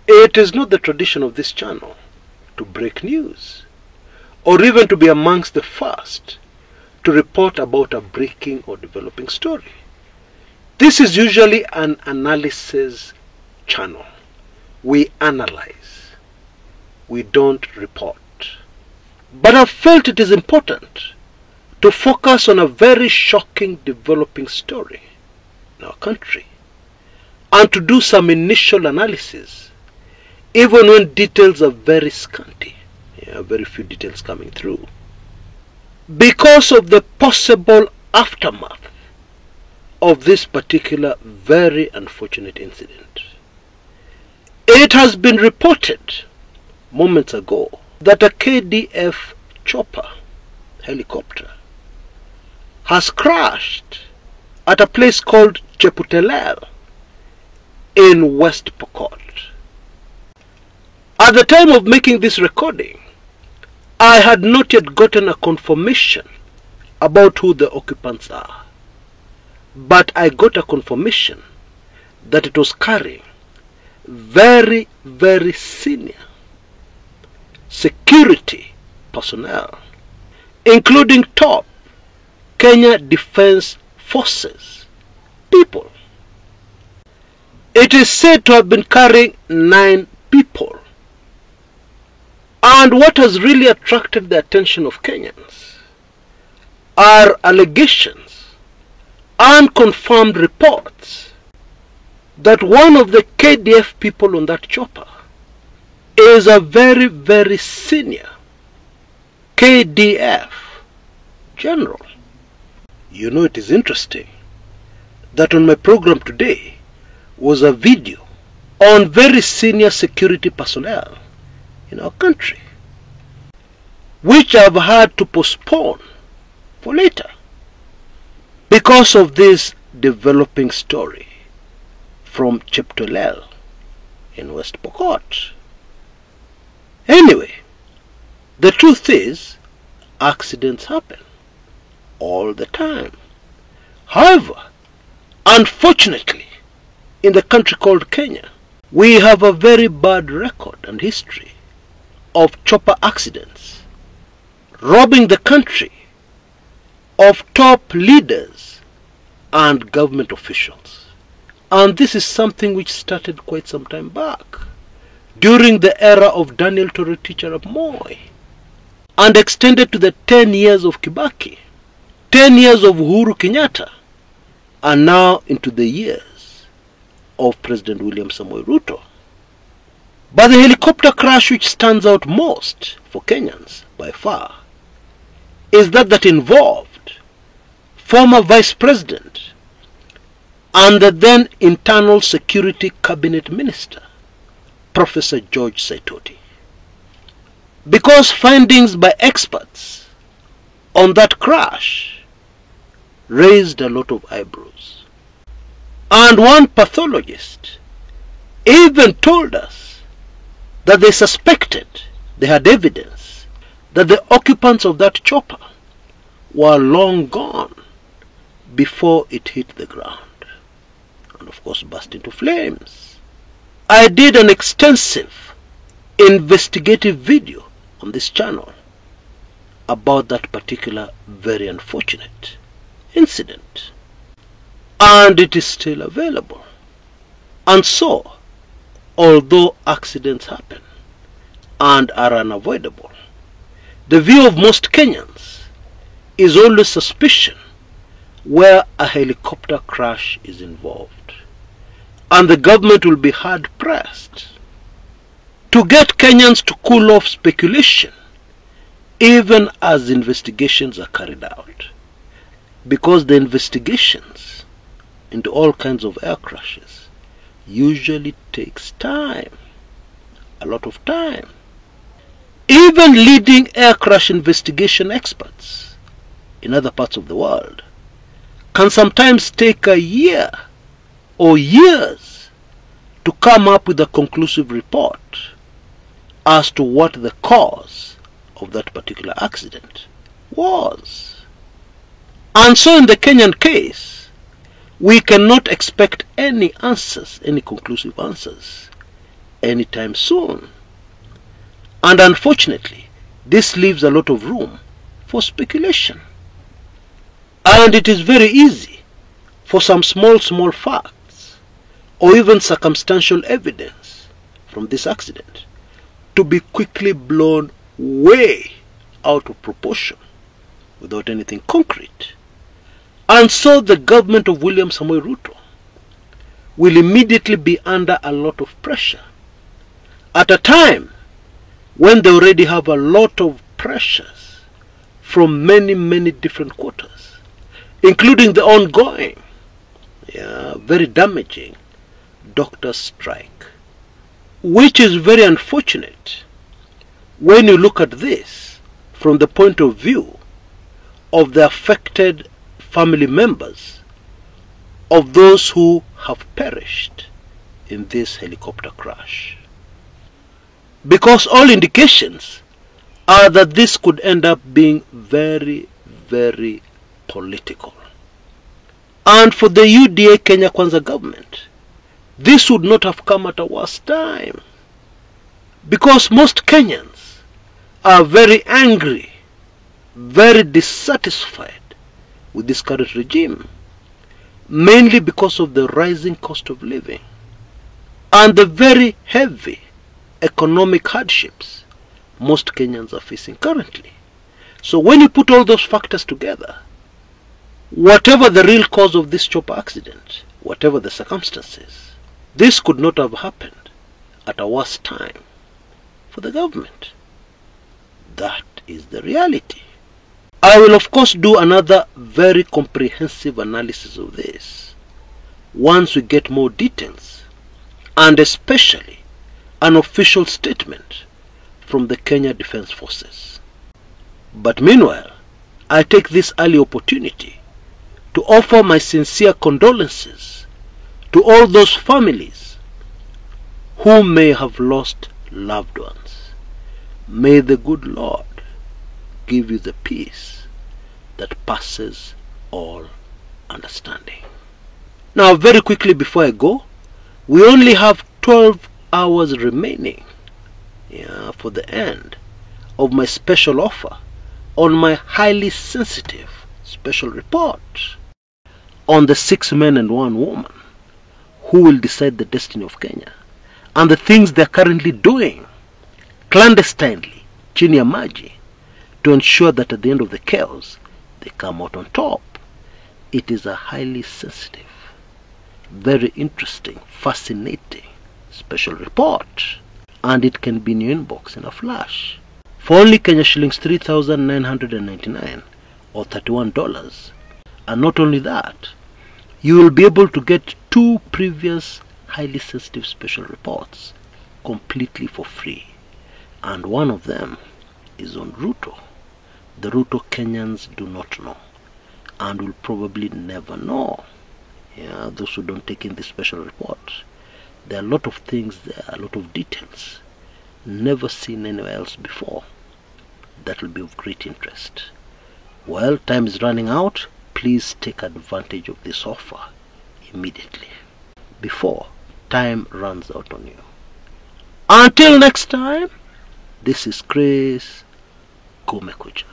It is not the tradition of this channel to break news, or even to be amongst the first to report about a breaking or developing story. This is usually an analysis channel. We analyze. We don't report. But I felt it is important to focus on a very shocking developing story in our country and to do some initial analysis, even when details are very scanty. Very few details coming through, because of the possible aftermath of this particular very unfortunate incident. It has been reported moments ago that a KDF chopper helicopter has crashed at a place called Cheputelel in West Pokot. At the time of making this recording, I had not yet gotten a confirmation about who the occupants are, but I got a confirmation that it was carrying very, very senior security personnel, including top Kenya Defence Forces people. It is said to have been carrying 9 people. And what has really attracted the attention of Kenyans are allegations, unconfirmed reports, that one of the KDF people on that chopper is a very, very senior KDF general. You know, it is interesting that on my program today was a video on very senior security personnel in our country, which I've had to postpone for later because of this developing story from Cheputelel in West Pokot. Anyway, the truth is, accidents happen all the time. However, unfortunately, in the country called Kenya, we have a very bad record and history of chopper accidents, robbing the country of top leaders and government officials. And this is something which started quite some time back, during the era of Daniel Toroitich arap Moi, and extended to the 10 years of Kibaki, 10 years of Uhuru Kenyatta, and now into the years of President William Samoei Ruto. But the helicopter crash which stands out most for Kenyans by far is that involved former Vice President and the then Internal Security Cabinet Minister, Professor George Saitoti. Because findings by experts on that crash raised a lot of eyebrows. And one pathologist even told us that they suspected, they had evidence, that the occupants of that chopper were long gone before it hit the ground and of course burst into flames. I did an extensive investigative video on this channel about that particular very unfortunate incident, and it is still available. And so, although accidents happen and are unavoidable, the view of most Kenyans is always suspicion where a helicopter crash is involved, and the government will be hard pressed to get Kenyans to cool off speculation even as investigations are carried out, because the investigations into all kinds of air crashes usually takes time, a lot of time. Even leading air crash investigation experts in other parts of the world can sometimes take a year or years to come up with a conclusive report as to what the cause of that particular accident was. And so in the Kenyan case, we cannot expect any answers, any conclusive answers, anytime soon. And unfortunately, this leaves a lot of room for speculation. And it is very easy for some small facts or even circumstantial evidence from this accident to be quickly blown way out of proportion without anything concrete. And so the government of William Samoei Ruto will immediately be under a lot of pressure at a time when they already have a lot of pressures from many different quarters, including the ongoing, very damaging doctor strike, which is very unfortunate when you look at this from the point of view of the affected family members of those who have perished in this helicopter crash. Because all indications are that this could end up being very political. And for the UDA Kenya Kwanza government, this would not have come at a worse time, because most Kenyans are very angry, very dissatisfied with this current regime, mainly because of the rising cost of living and the very heavy economic hardships most Kenyans are facing currently. So when you put all those factors together, whatever the real cause of this chopper accident, whatever the circumstances, this could not have happened at a worse time for the government. That is the reality. I will of course do another very comprehensive analysis of this once we get more details, and especially an official statement from the Kenya Defence Forces. But meanwhile, I take this early opportunity to offer my sincere condolences to all those families who may have lost loved ones. May the good Lord give you the peace that passes all understanding. Now, very quickly before I go, we only have 12 hours remaining for the end of my special offer on my highly sensitive special report on the 6 men and 1 woman who will decide the destiny of Kenya, and the things they're currently doing clandestinely, chini ya maji, to ensure that at the end of the chaos they come out on top. It is a highly sensitive, very interesting, fascinating special report, and it can be in your inbox in a flash for only Kenya shillings 3,999 or $31. And not only that, you will be able to get 2 previous highly sensitive special reports completely for free, and one of them is on Ruto. The Ruto Kenyans do not know and will probably never know. Those who don't take in this special report, there are a lot of things there, a lot of details never seen anywhere else before, that will be of great interest. Well, time is running out. Please take advantage of this offer immediately before time runs out on you. Until next time, this is Chris Kumekucha.